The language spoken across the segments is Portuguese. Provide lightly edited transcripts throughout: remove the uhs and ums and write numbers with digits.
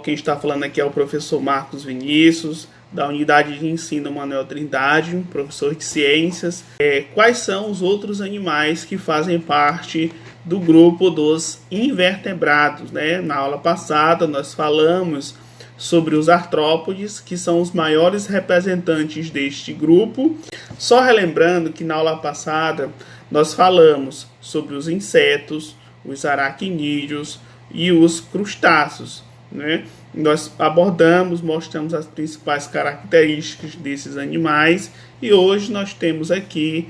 quem está falando aqui é o professor Marcos Vinícius, da Unidade de Ensino Manuel Trindade, professor de Ciências. Quais são os outros animais que fazem parte do grupo dos invertebrados, né? Na aula passada nós falamos sobre os artrópodes, que são os maiores representantes deste grupo. Só relembrando que na aula passada nós falamos sobre os insetos, os aracnídeos e os crustáceos, né? Nós abordamos, mostramos as principais características desses animais e hoje nós temos aqui,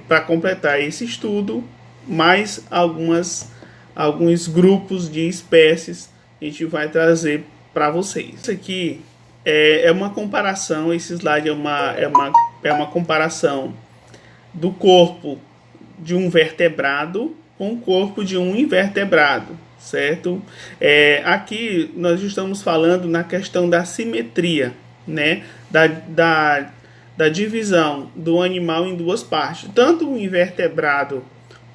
para completar esse estudo, mais alguns grupos de espécies que a gente vai trazer para vocês. Isso aqui é uma comparação, esse slide é uma comparação do corpo de um vertebrado com o corpo de um invertebrado, certo? Aqui nós estamos falando na questão da simetria, né? Da divisão do animal em duas partes. Tanto o invertebrado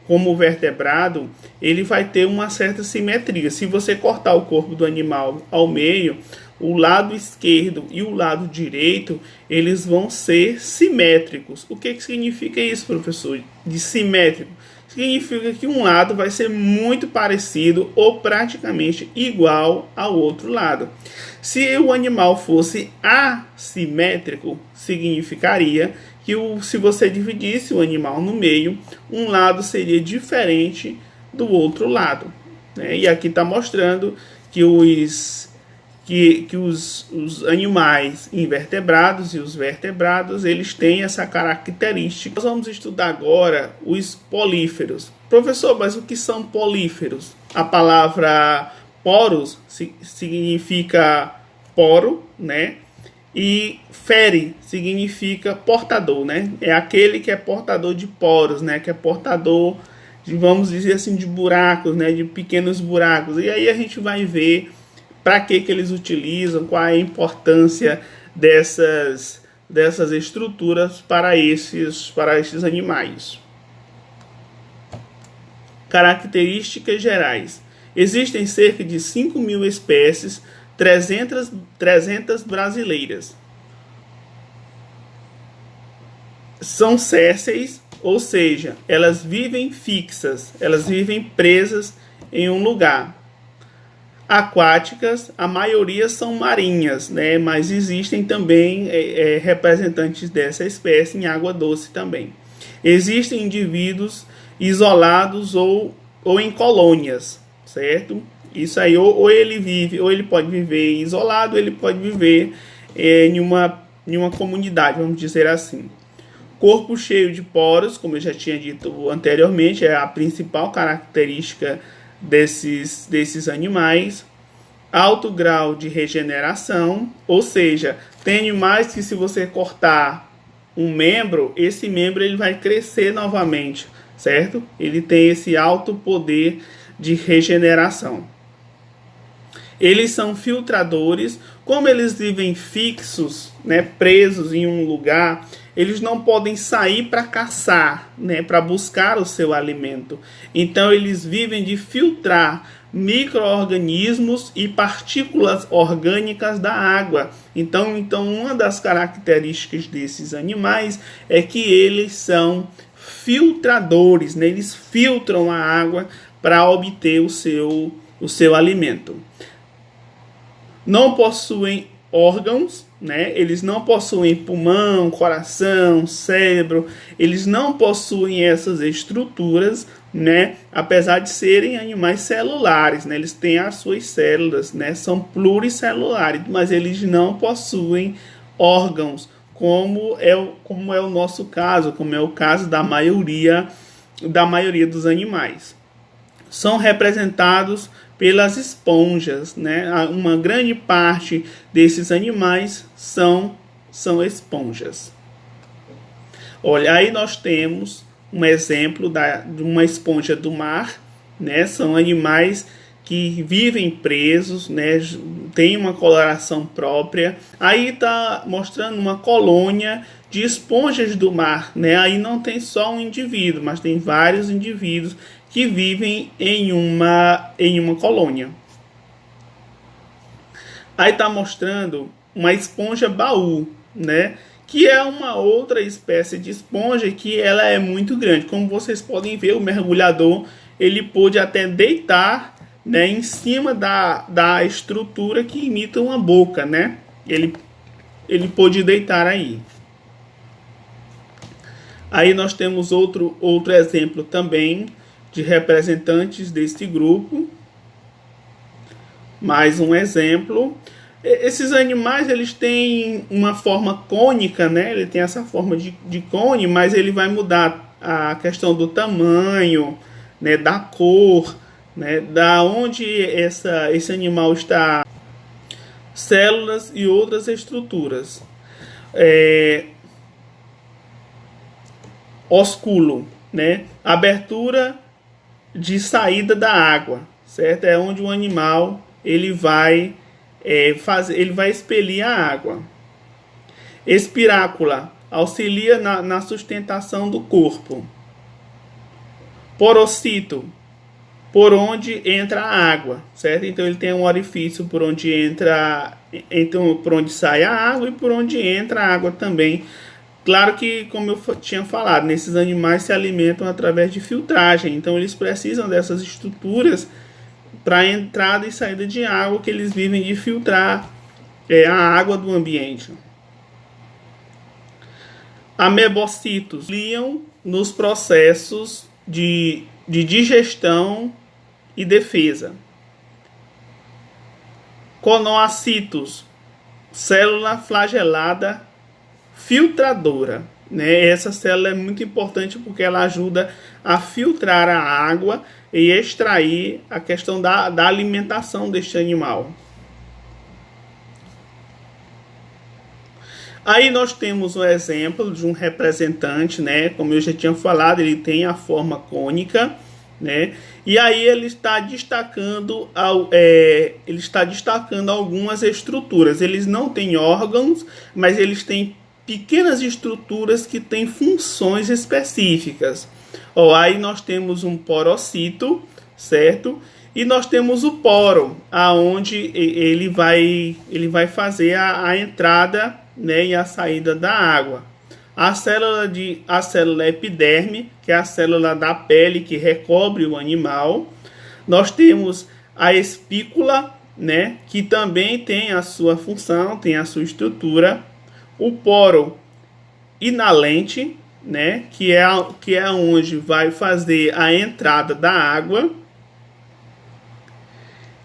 como o vertebrado, ele vai ter uma certa simetria. Se você cortar o corpo do animal ao meio, o lado esquerdo e o lado direito, eles vão ser simétricos. O que significa isso, professor? De simétrico? Significa que um lado vai ser muito parecido ou praticamente igual ao outro lado. Se o animal fosse assimétrico, significaria que se você dividisse o animal no meio, um lado seria diferente do outro lado, né? E aqui está mostrando que os animais invertebrados e os vertebrados, eles têm essa característica. Nós vamos estudar agora os políferos. Professor, mas o que são políferos? A palavra poros significa poro, né? E fere significa portador, né? É aquele que é portador de poros, né? Que é portador de, vamos dizer assim, de buracos, né? De pequenos buracos. E aí a gente vai ver para que eles utilizam, qual é a importância dessas estruturas para esses animais. Características gerais. Existem cerca de 5.000 espécies, 300 brasileiras. São sésseis, ou seja, elas vivem fixas, elas vivem presas em um lugar. Aquáticas, a maioria são marinhas, né? Mas existem também representantes dessa espécie em água doce também. Existem indivíduos isolados ou em colônias, certo? Isso aí, ou ele pode viver isolado, ou ele pode viver em uma comunidade, vamos dizer assim. Corpo cheio de poros, como eu já tinha dito anteriormente, é a principal característica desses animais. Alto grau de regeneração, ou seja, tem animais que se você cortar um membro, esse membro ele vai crescer novamente, certo? Ele tem esse alto poder de regeneração. Eles são filtradores, como eles vivem fixos, né, presos em um lugar, eles não podem sair para caçar, né, para buscar o seu alimento. Então eles vivem de filtrar micro-organismos e partículas orgânicas da água. Então uma das características desses animais é que eles são filtradores, né? Eles filtram a água para obter o seu alimento. Não possuem órgãos, né? Eles não possuem pulmão, coração, cérebro, eles não possuem essas estruturas, né? Apesar de serem animais celulares, né? Eles têm as suas células, né? São pluricelulares, mas eles não possuem órgãos, como é o nosso caso, como é o caso da maioria dos animais. São representados pelas esponjas, né? Uma grande parte desses animais são esponjas. Olha, aí nós temos um exemplo de uma esponja do mar, né? São animais que vivem presos, né? Tem uma coloração própria. Aí está mostrando uma colônia de esponjas do mar, né? Aí não tem só um indivíduo, mas tem vários indivíduos que vivem em uma colônia. Aí está mostrando uma esponja baú, né? Que é uma outra espécie de esponja que ela é muito grande. Como vocês podem ver, o mergulhador ele pôde até deitar, né, em cima da estrutura que imita uma boca, né? Ele pôde deitar aí. Aí nós temos outro exemplo também de representantes deste grupo. Mais um exemplo. Esses animais eles têm uma forma cônica, né? Ele tem essa forma de cone, mas ele vai mudar a questão do tamanho, né? Da cor, né? Da onde esse animal está, células e outras estruturas. Ósculo, né? Abertura de saída da água, certo? É onde o animal ele vai ele vai expelir a água. Espirácula auxilia na sustentação do corpo. Porocito, por onde entra a água, certo? Então ele tem um orifício por onde entra, então por onde sai a água e por onde entra a água também. Claro que, como eu tinha falado, nesses animais se alimentam através de filtragem, então eles precisam dessas estruturas para entrada e saída de água, que eles vivem de filtrar a água do ambiente. Amebocitos liam nos processos de digestão e defesa. Conoacitos, célula flagelada filtradora, né? Essa célula é muito importante porque ela ajuda a filtrar a água e extrair a questão da alimentação deste animal. Aí nós temos o exemplo de um representante, né? Como eu já tinha falado, ele tem a forma cônica, né? E aí ele está destacando algumas estruturas. Eles não têm órgãos, mas eles têm pequenas estruturas que têm funções específicas. Aí nós temos um porocito, certo? E nós temos o poro, aonde ele vai fazer a entrada, né, e a saída da água. A célula epiderme, que é a célula da pele que recobre o animal. Nós temos a espícula, né, que também tem a sua função, tem a sua estrutura. O poro inalente, né, que é onde vai fazer a entrada da água.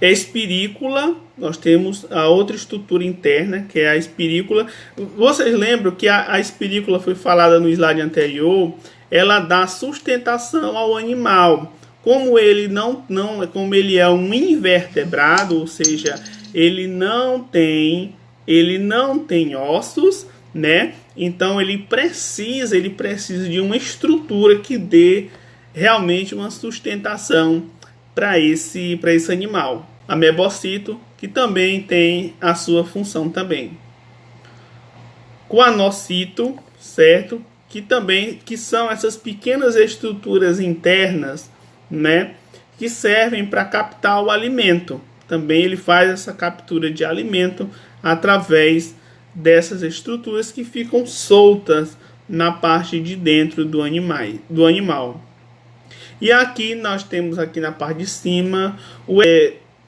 Espirícula, nós temos a outra estrutura interna, que é a espirícula. Vocês lembram que a espirícula foi falada no slide anterior, ela dá sustentação ao animal. Como ele como ele é um invertebrado, ou seja, ele não tem ossos, né? Então ele precisa de uma estrutura que dê realmente uma sustentação para esse animal. Amebocito, que também tem a sua função também. Coanocito, certo? Que são essas pequenas estruturas internas, né, que servem para captar o alimento. Também ele faz essa captura de alimento através dessas estruturas que ficam soltas na parte de dentro do animal. E aqui nós temos aqui na parte de cima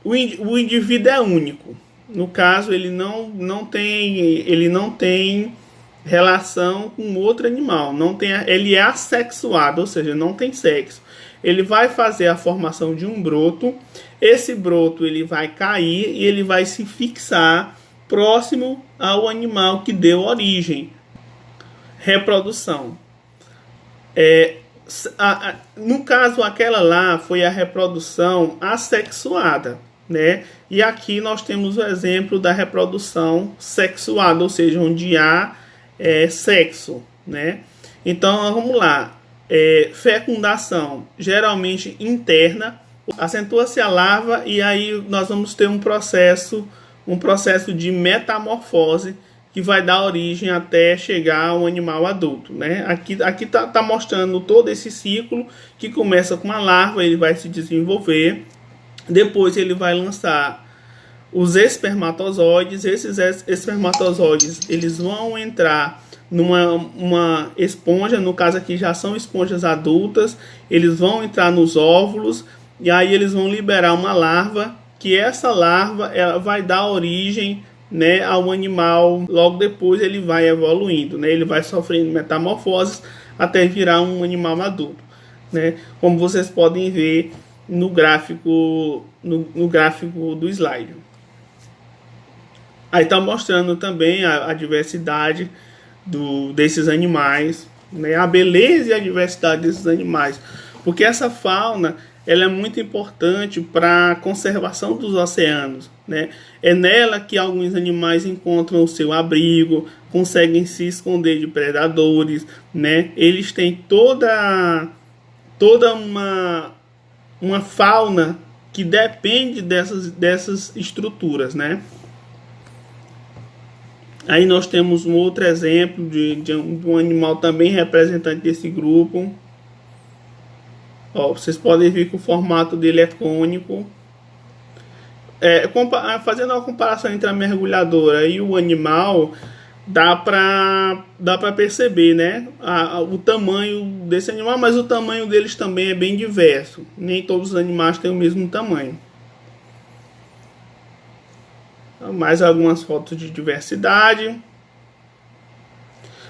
o indivíduo é único. No caso, ele não tem relação com outro animal. Ele é assexuado, ou seja, não tem sexo. Ele vai fazer a formação de um broto. Esse broto ele vai cair e ele vai se fixar próximo ao animal que deu origem. Reprodução. No caso, aquela lá foi a reprodução assexuada, né? E aqui nós temos o exemplo da reprodução sexuada, ou seja, onde há sexo, né? Então, vamos lá. Fecundação, geralmente interna, acentua-se a larva e aí nós vamos ter um processo de metamorfose que vai dar origem até chegar ao animal adulto, né? Aqui tá mostrando todo esse ciclo que começa com a larva, ele vai se desenvolver, depois ele vai lançar os espermatozoides. Esses espermatozoides, eles vão entrar numa esponja, no caso aqui já são esponjas adultas, eles vão entrar nos óvulos e aí eles vão liberar uma larva, que essa larva ela vai dar origem, né, ao animal. Logo depois ele vai evoluindo, né, ele vai sofrendo metamorfoses até virar um animal adulto, né, como vocês podem ver no gráfico, no gráfico do slide. Aí está mostrando também a diversidade desses animais, né, a beleza e a diversidade desses animais, porque essa fauna ela é muito importante para a conservação dos oceanos, né? É nela que alguns animais encontram o seu abrigo, conseguem se esconder de predadores, né? Eles têm toda uma fauna que depende dessas estruturas, né? Aí nós temos um outro exemplo de um animal também representante desse grupo. Ó, vocês podem ver que o formato dele é cônico. Fazendo uma comparação entre a mergulhadora e o animal, dá para perceber, né, o tamanho desse animal, mas o tamanho deles também é bem diverso. Nem todos os animais têm o mesmo tamanho. Mais algumas fotos de diversidade.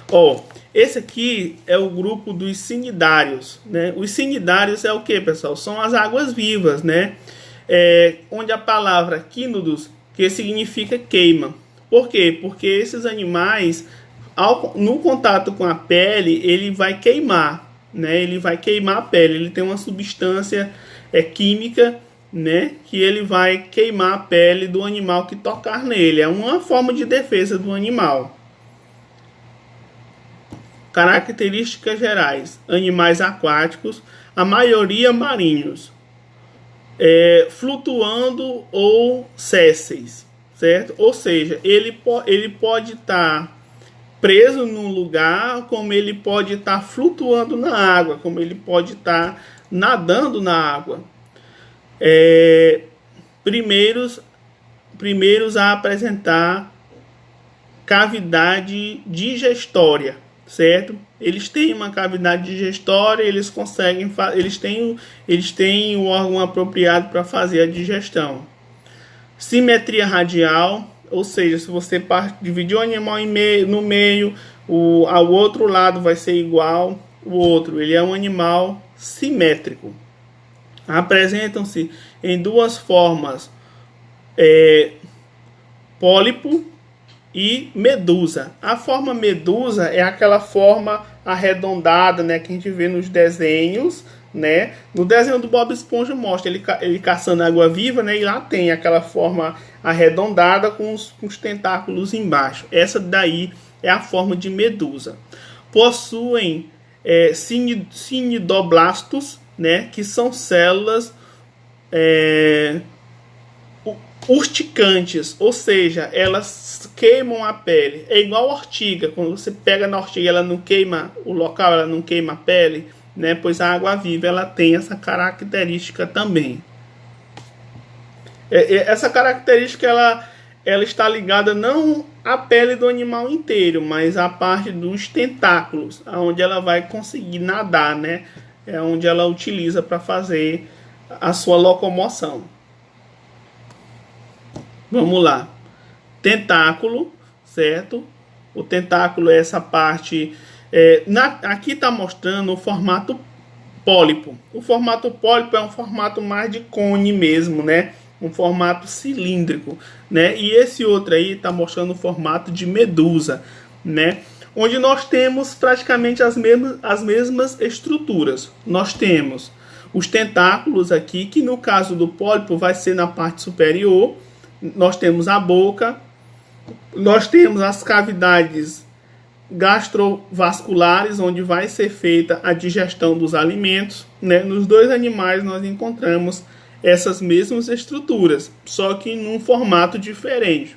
Ó, esse aqui é o grupo dos cnidários, né? Os cnidários é o que, pessoal? São as águas vivas, né? Onde a palavra quínodos, que significa queima. Por quê? Porque esses animais, no contato com a pele, ele vai queimar, né? Ele vai queimar a pele. Ele tem uma substância química, né, que ele vai queimar a pele do animal que tocar nele. É uma forma de defesa do animal. Características gerais: animais aquáticos, a maioria marinhos, flutuando ou sésseis, certo? Ou seja, ele pode estar preso num lugar, como ele pode estar flutuando na água, como ele pode estar nadando na água. Primeiros a apresentar cavidade digestória, certo? Eles têm uma cavidade digestória, eles têm o órgão apropriado para fazer a digestão. Simetria radial, ou seja, se você dividir o animal no meio, ao outro lado vai ser igual o outro. Ele é um animal simétrico. Apresentam-se em duas formas, pólipo e medusa. A forma medusa é aquela forma arredondada, né, que a gente vê nos desenhos, né? No desenho do Bob Esponja mostra ele caçando água viva, né? E lá tem aquela forma arredondada com os tentáculos embaixo. Essa daí é a forma de medusa. Possuem cinidoblastos, né, que são células urticantes, ou seja, elas queimam a pele. É igual a ortiga, quando você pega na ortiga, ela não queima o local, ela não queima a pele, né? Pois a água viva ela tem essa característica também. Essa característica ela está ligada não à pele do animal inteiro, mas à parte dos tentáculos, onde ela vai conseguir nadar, né? É onde ela utiliza para fazer a sua locomoção. Vamos lá. Tentáculo, certo? O tentáculo é essa parte. Aqui está mostrando o formato pólipo. O formato pólipo é um formato mais de cone mesmo, né? Um formato cilíndrico, né? E esse outro aí está mostrando o formato de medusa, né? Onde nós temos praticamente as mesmas estruturas. Nós temos os tentáculos aqui, que no caso do pólipo vai ser na parte superior. Nós temos a boca, nós temos as cavidades gastrovasculares, onde vai ser feita a digestão dos alimentos, né? Nos dois animais nós encontramos essas mesmas estruturas, só que num formato diferente.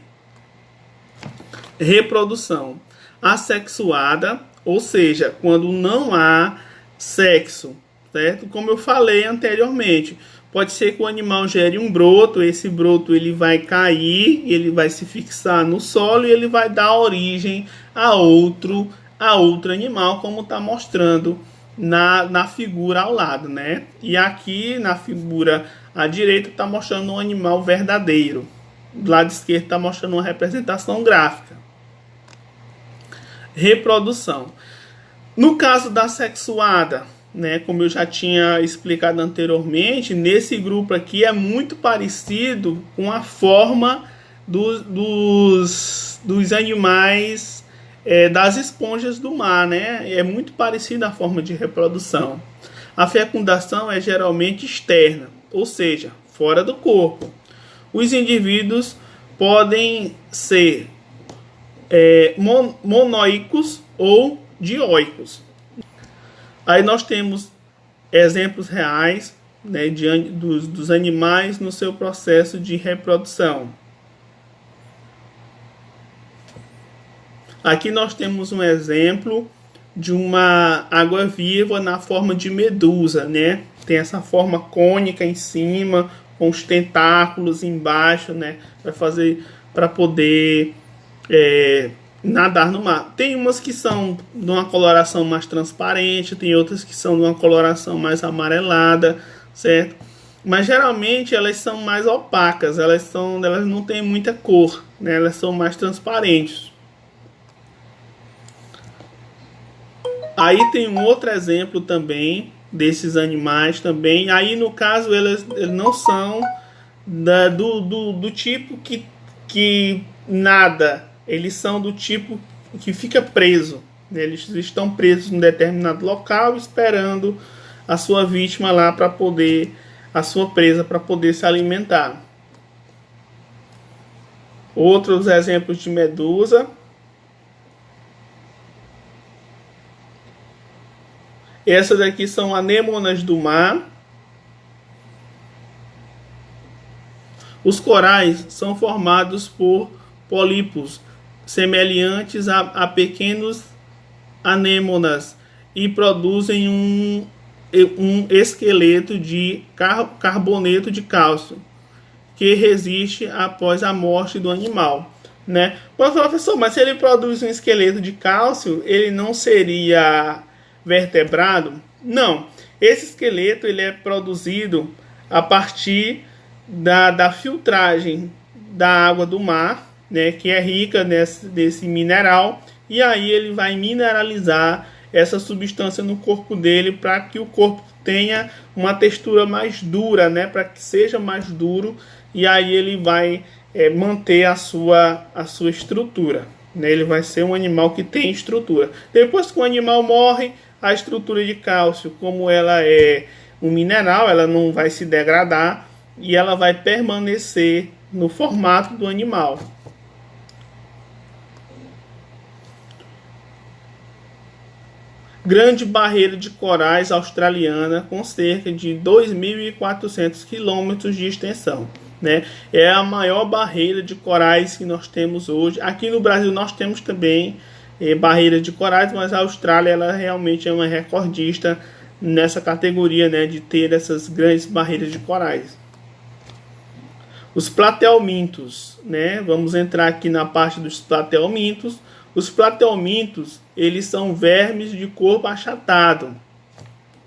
Reprodução assexuada, ou seja, quando não há sexo, certo? Como eu falei anteriormente, Pode ser que o animal gere um broto, esse broto ele vai cair, ele vai se fixar no solo e ele vai dar origem a outro animal, como está mostrando na figura ao lado, né? E aqui na figura à direita está mostrando um animal verdadeiro. Do lado esquerdo está mostrando uma representação gráfica. Reprodução. No caso da sexuada, né, como eu já tinha explicado anteriormente, nesse grupo aqui é muito parecido com a forma dos animais, das esponjas do mar, né? É muito parecida a forma de reprodução. A fecundação é geralmente externa, ou seja, fora do corpo. Os indivíduos podem ser monoicos ou dioicos. Aí nós temos exemplos reais, né, dos animais no seu processo de reprodução. Aqui nós temos um exemplo de uma água-viva na forma de medusa, né? Tem essa forma cônica em cima, com os tentáculos embaixo, né? Vai fazer para poder nadar no mar. Tem umas que são de uma coloração mais transparente, tem outras que são de uma coloração mais amarelada, certo? Mas geralmente elas são mais opacas, elas não têm muita cor, né? Elas são mais transparentes. Aí tem um outro exemplo também desses animais também. Aí no caso eles não são do tipo que nada. Eles são do tipo que fica preso. Eles estão presos em um determinado local esperando a sua vítima lá para poder, a sua presa para poder se alimentar. Outros exemplos de medusa. Essas daqui são anêmonas do mar. Os corais são formados por pólipos semelhantes a pequenos anêmonas e produzem um esqueleto de carboneto de cálcio que resiste após a morte do animal, né? Mas, professor, mas se ele produz um esqueleto de cálcio, ele não seria vertebrado? Não. Esse esqueleto ele é produzido a partir da filtragem da água do mar, né, que é rica nesse mineral, e aí ele vai mineralizar essa substância no corpo dele para que o corpo tenha uma textura mais dura, né, para que seja mais duro, e aí ele vai manter a sua estrutura, né, ele vai ser um animal que tem estrutura. Depois que o animal morre, a estrutura de cálcio, como ela é um mineral, ela não vai se degradar e ela vai permanecer no formato do animal. Grande barreira de corais australiana com cerca de 2.400 quilômetros de extensão, né? É a maior barreira de corais que nós temos hoje. Aqui no Brasil nós temos também barreira de corais, mas a Austrália ela realmente é uma recordista nessa categoria, né, de ter essas grandes barreiras de corais. Os platelmintos, né? Vamos entrar aqui na parte dos platelmintos. Os platelmintos, eles são vermes de corpo achatado.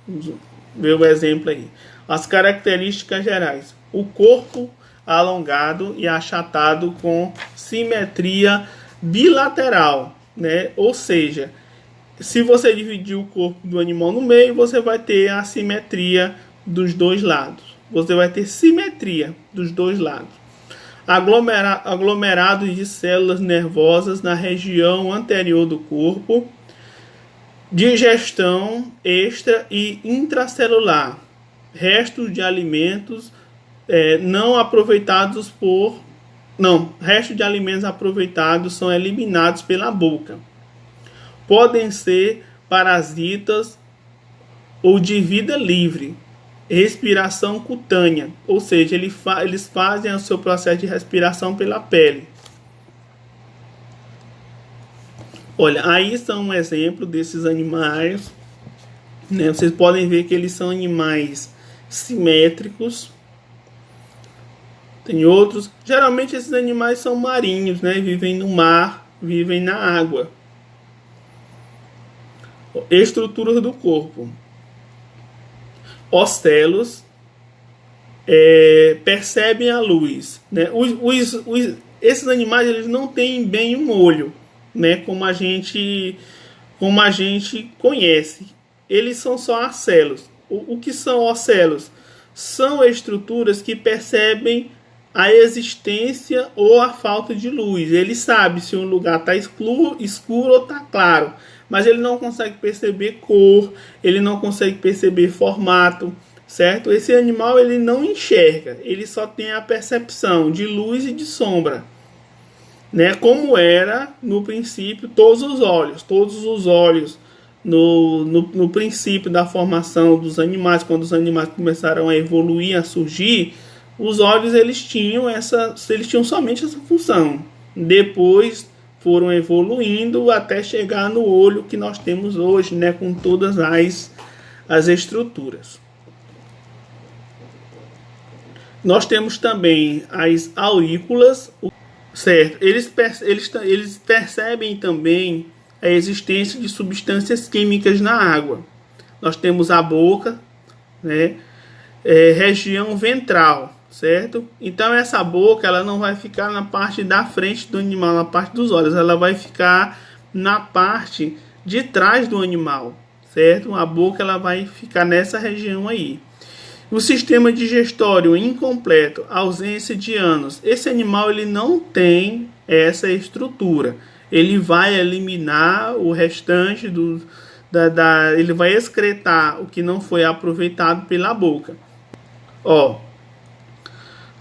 Vamos ver o exemplo aí. As características gerais: o corpo alongado e achatado com simetria bilateral, né? Ou seja, se você dividir o corpo do animal no meio, você vai ter a simetria dos dois lados. Você vai ter simetria dos dois lados. Aglomerados de células nervosas na região anterior do corpo. Digestão extra e intracelular. Restos de alimentos não aproveitados restos de alimentos aproveitados são eliminados pela boca. Podem ser parasitas ou de vida livre. Respiração cutânea, ou seja, eles fazem o seu processo de respiração pela pele. Olha, aí são um exemplo desses animais, né? Vocês podem ver que eles são animais simétricos, Tem outros. Geralmente esses animais são marinhos, né? Vivem no mar, vivem na água. Estruturas do corpo. Ocelos percebem a luz, né? Esses animais eles não têm bem um olho, né? Como a gente conhece. Eles são só ocelos. O que são ocelos? São estruturas que percebem a existência ou a falta de luz. Ele sabe se um lugar está escuro ou está claro, mas ele não consegue perceber cor, ele não consegue perceber formato, certo? Esse animal ele não enxerga, ele só tem a percepção de luz e de sombra, né? Como era no princípio todos os olhos no princípio da formação dos animais, quando os animais começaram a evoluir, a surgir. Os olhos eles tinham somente essa função. Depois foram evoluindo até chegar no olho que nós temos hoje, né, com todas as estruturas. Nós temos também as aurículas, certo? Eles percebem também a existência de substâncias químicas na água. Nós temos a boca, né, região ventral, certo? Então essa boca ela não vai ficar na parte da frente do animal, na parte dos olhos, ela vai ficar na parte de trás do animal, certo? A boca ela vai ficar nessa região aí. O sistema digestório incompleto, ausência de ânus. Esse animal ele não tem essa estrutura. Ele vai eliminar o restante ele vai excretar o que não foi aproveitado pela boca.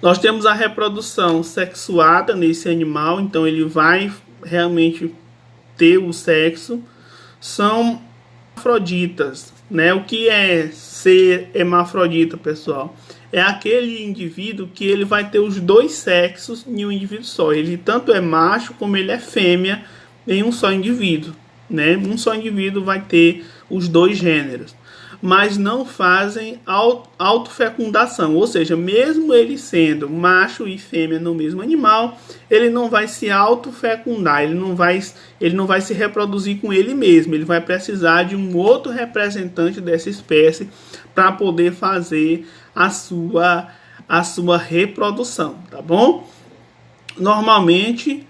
Nós temos a reprodução sexuada nesse animal, então ele vai realmente ter o sexo. São hermafroditas, né? O que é ser hermafrodita, pessoal? É aquele indivíduo que ele vai ter os dois sexos em um indivíduo só. Ele tanto é macho como ele é fêmea em um só indivíduo, né? Um só indivíduo vai ter os dois gêneros, mas não fazem autofecundação, ou seja, mesmo ele sendo macho e fêmea no mesmo animal, ele não vai se autofecundar, ele não vai se reproduzir com ele mesmo, ele vai precisar de um outro representante dessa espécie para poder fazer a sua reprodução, tá bom? Normalmente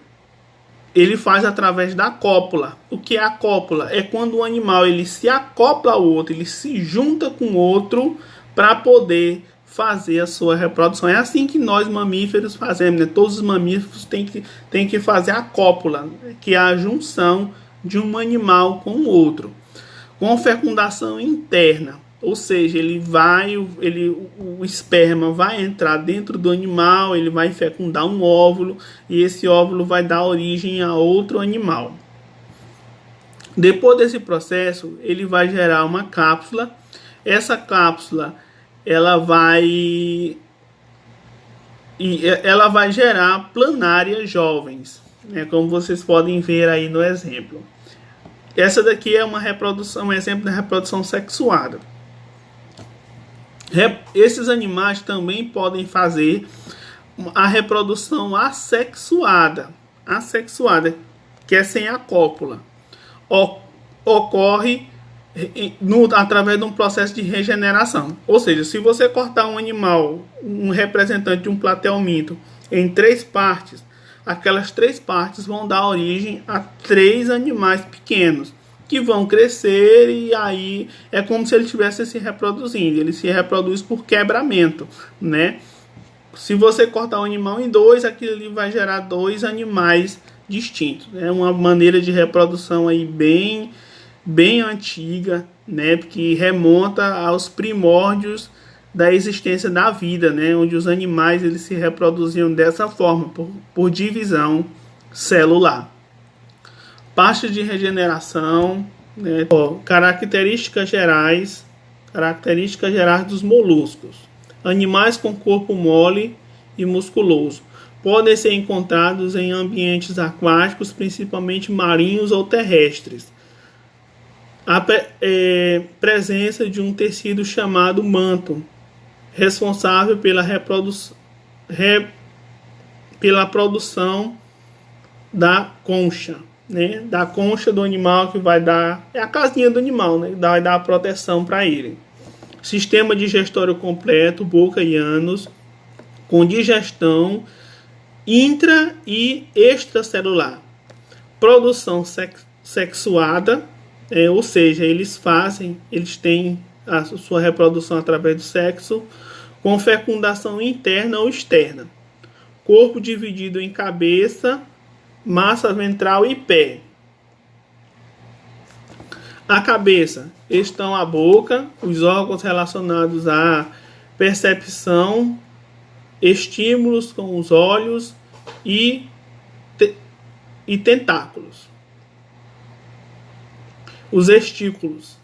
ele faz através da cópula. O que é a cópula? É quando o animal ele se acopla ao outro, ele se junta com o outro para poder fazer a sua reprodução. É assim que nós mamíferos fazemos, né? Todos os mamíferos têm que fazer a cópula, que é a junção de um animal com o outro. Com fecundação interna, ou seja, o esperma vai entrar dentro do animal, ele vai fecundar um óvulo e esse óvulo vai dar origem a outro animal. Depois desse processo, ele vai gerar uma cápsula. Essa cápsula ela vai gerar planárias jovens, né, como vocês podem ver aí no exemplo. Essa daqui é um exemplo da reprodução sexuada. Esses animais também podem fazer a reprodução assexuada, que é sem a cópula. Ocorre através de um processo de regeneração. Ou seja, se você cortar um animal, um representante de um platelminto, em 3 partes, aquelas 3 partes vão dar origem a 3 animais pequenos, que vão crescer e aí é como se ele estivesse se reproduzindo. Ele se reproduz por quebramento, né? Se você cortar um animal em 2, aquilo ali vai gerar 2 animais distintos. É uma maneira de reprodução aí bem antiga, né? Que remonta aos primórdios da existência da vida, né? Onde os animais eles se reproduziam dessa forma, por divisão celular. Parte de regeneração, né? Características gerais dos moluscos. Animais com corpo mole e musculoso. Podem ser encontrados em ambientes aquáticos, principalmente marinhos ou terrestres. A presença de um tecido chamado manto, responsável pela pela produção da concha, né? Da concha do animal, que vai dar, é a casinha do animal, né? Vai dar a proteção para ele. Sistema digestório completo, boca e ânus, com digestão intra e extracelular. Produção sexuada, ou seja, eles têm a sua reprodução através do sexo, com fecundação interna ou externa. Corpo dividido em cabeça, massa ventral e pé. A cabeça estão a boca, os órgãos relacionados à percepção, estímulos com os olhos e tentáculos. Os estículos.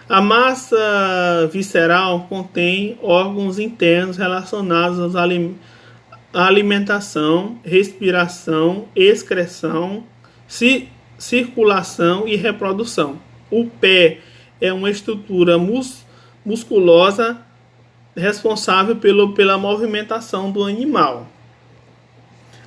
A massa visceral contém órgãos internos relacionados à alimentação, respiração, excreção, circulação e reprodução. O pé é uma estrutura musculosa responsável pela movimentação do animal.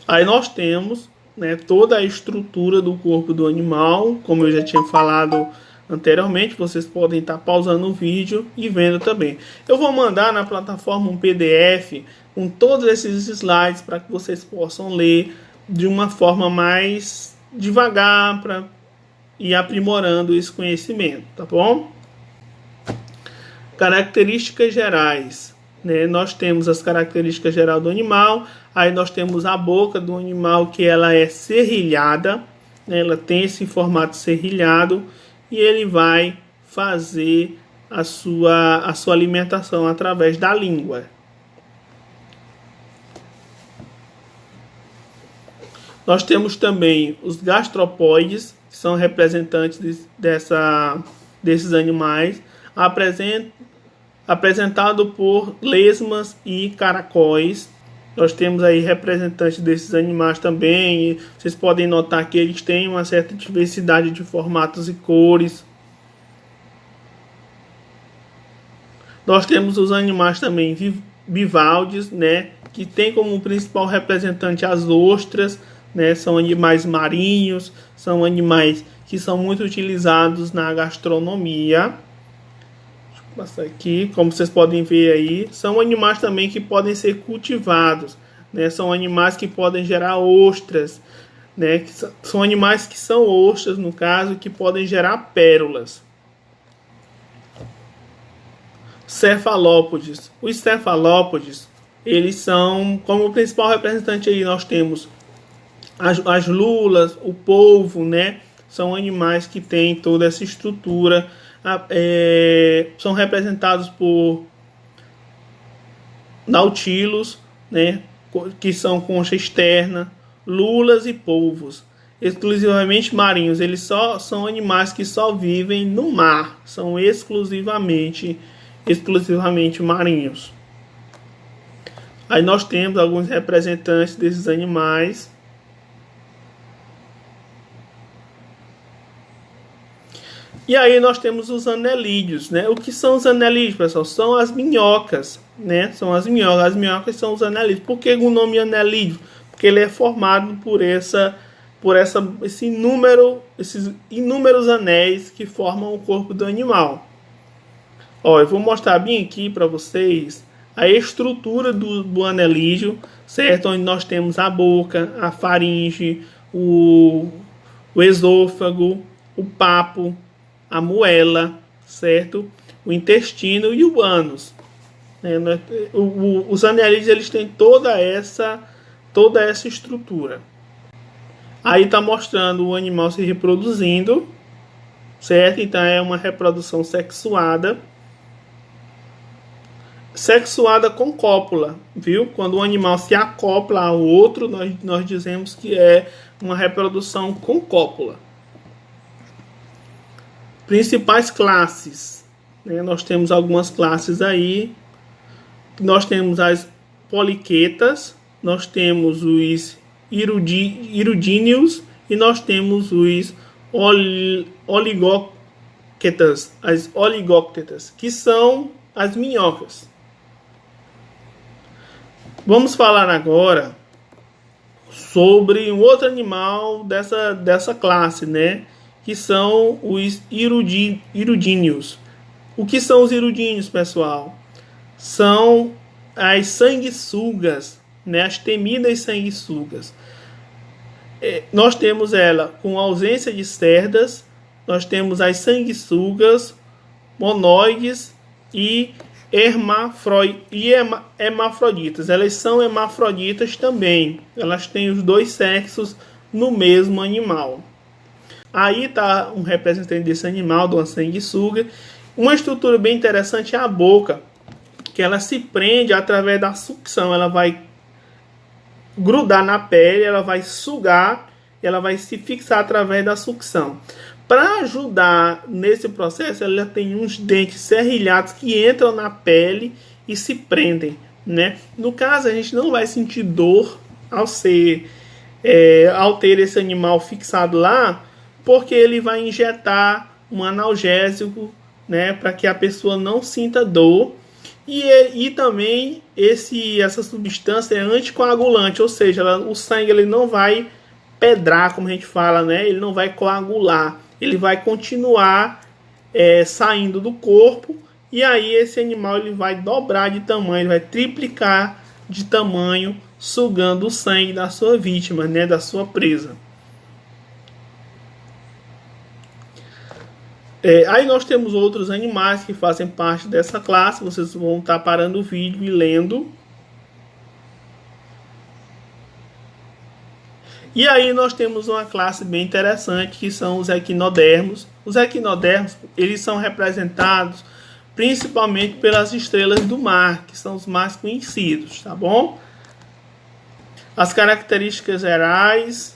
Aí nós temos, né, toda a estrutura do corpo do animal, como eu já tinha falado anteriormente. Vocês podem estar pausando o vídeo e vendo também. Eu vou mandar na plataforma um PDF com todos esses slides para que vocês possam ler de uma forma mais devagar, para ir aprimorando esse conhecimento, tá bom? Características gerais, né? Nós temos as características gerais do animal. Aí nós temos a boca do animal, que ela é serrilhada, né? Ela tem esse formato serrilhado, e ele vai fazer a sua alimentação através da língua. Nós temos também os gastropóides, que são representantes desses animais, apresentado por lesmas e caracóis. Nós temos aí representantes desses animais também. E vocês podem notar que eles têm uma certa diversidade de formatos e cores. Nós temos os animais também bivalves, né, que tem como principal representante as ostras, né, são animais marinhos, são animais que são muito utilizados na gastronomia. Passar aqui, como vocês podem ver aí, são animais também que podem ser cultivados, né? São animais que podem gerar ostras, né? São animais que são ostras, no caso, que podem gerar pérolas. Cefalópodes. Os cefalópodes, eles são, como principal representante aí, nós temos as lulas, o polvo, né? São animais que têm toda essa estrutura. São representados por nautilos, né, que são concha externa, lulas e polvos, exclusivamente marinhos. Eles são animais que só vivem no mar, são exclusivamente marinhos. Aí nós temos alguns representantes desses animais. E aí nós temos os anelídeos, né? O que são os anelídeos, pessoal? São as minhocas, né? São as minhocas. As minhocas são os anelídeos. Por que o nome anelídeo? Porque ele é formado por esses inúmeros anéis que formam o corpo do animal. Ó, eu vou mostrar bem aqui para vocês a estrutura do anelídeo, certo? Onde nós temos a boca, a faringe, o esôfago, o papo, a moela, certo? O intestino e o ânus. Os anelídeos, eles têm toda essa estrutura. Aí está mostrando o animal se reproduzindo, certo? Então é uma reprodução sexuada. Sexuada com cópula, viu? Quando o animal se acopla ao outro, nós dizemos que é uma reprodução com cópula. Principais classes, né? Nós temos algumas classes aí. Nós temos as poliquetas, nós temos os hirudíneos e nós temos os oligóctetas, as oligóctetas, que são as minhocas. Vamos falar agora sobre um outro animal dessa classe, né? Que são os hirudíneos. O que são os hirudíneos, pessoal? São as sanguessugas, né? As temidas sanguessugas. Nós temos ela com ausência de cerdas, nós temos as sanguessugas, monoides e hermafroditas. Elas são hermafroditas também. Elas têm os dois sexos no mesmo animal. Aí está um representante desse animal, de uma sanguessuga. Uma estrutura bem interessante é a boca, que ela se prende através da sucção. Ela vai grudar na pele, ela vai sugar, ela vai se fixar através da sucção. Para ajudar nesse processo, ela tem uns dentes serrilhados que entram na pele e se prendem, né? No caso, a gente não vai sentir dor ao ter esse animal fixado lá, porque ele vai injetar um analgésico, né, para que a pessoa não sinta dor. E também essa substância é anticoagulante, ou seja, o sangue ele não vai pedrar, como a gente fala, né? Ele não vai coagular, ele vai continuar saindo do corpo, e aí esse animal ele vai dobrar de tamanho, ele vai triplicar de tamanho, sugando o sangue da sua vítima, né? Da sua presa. Aí nós temos outros animais que fazem parte dessa classe. Vocês vão estar parando o vídeo e lendo. E aí nós temos uma classe bem interessante, que são os equinodermos. Os equinodermos, eles são representados principalmente pelas estrelas do mar, que são os mais conhecidos, tá bom? As características gerais...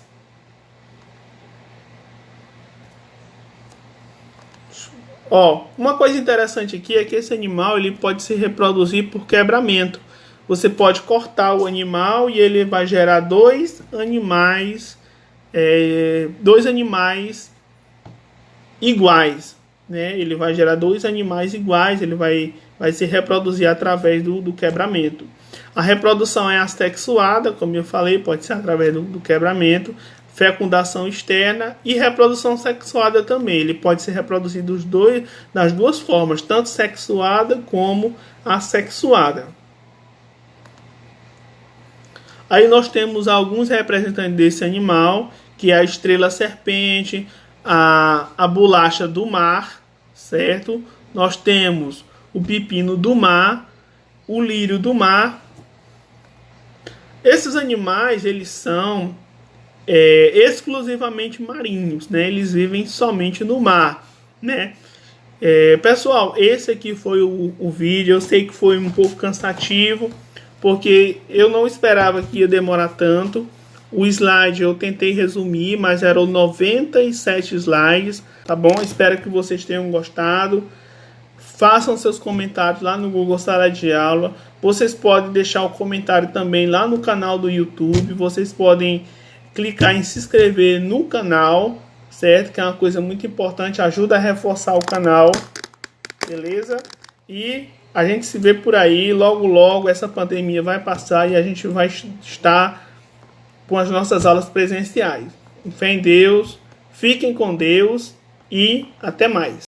uma coisa interessante aqui é que esse animal ele pode se reproduzir por quebramento. Você pode cortar o animal e ele vai gerar dois animais iguais, né? Ele vai gerar dois animais iguais, ele vai se reproduzir através do quebramento. A reprodução é assexuada, como eu falei, pode ser através do quebramento. Fecundação externa e reprodução sexuada também. Ele pode ser reproduzido das duas formas, tanto sexuada como assexuada. Aí nós temos alguns representantes desse animal, que é a estrela serpente, a bolacha do mar, certo? Nós temos o pepino do mar, o lírio do mar. Esses animais, eles são exclusivamente marinhos, né? Eles vivem somente no mar, né? Pessoal, esse aqui foi o vídeo. Eu sei que foi um pouco cansativo, porque eu não esperava que ia demorar tanto. O slide eu tentei resumir, mas eram 97 slides, tá bom? Espero que vocês tenham gostado. Façam seus comentários lá no Google Sala de Aula. Vocês podem deixar o comentário também lá no canal do YouTube. Vocês podem clicar em se inscrever no canal, certo? Que é uma coisa muito importante, ajuda a reforçar o canal, beleza? E a gente se vê por aí, logo logo essa pandemia vai passar e a gente vai estar com as nossas aulas presenciais. Fé em Deus, fiquem com Deus e até mais.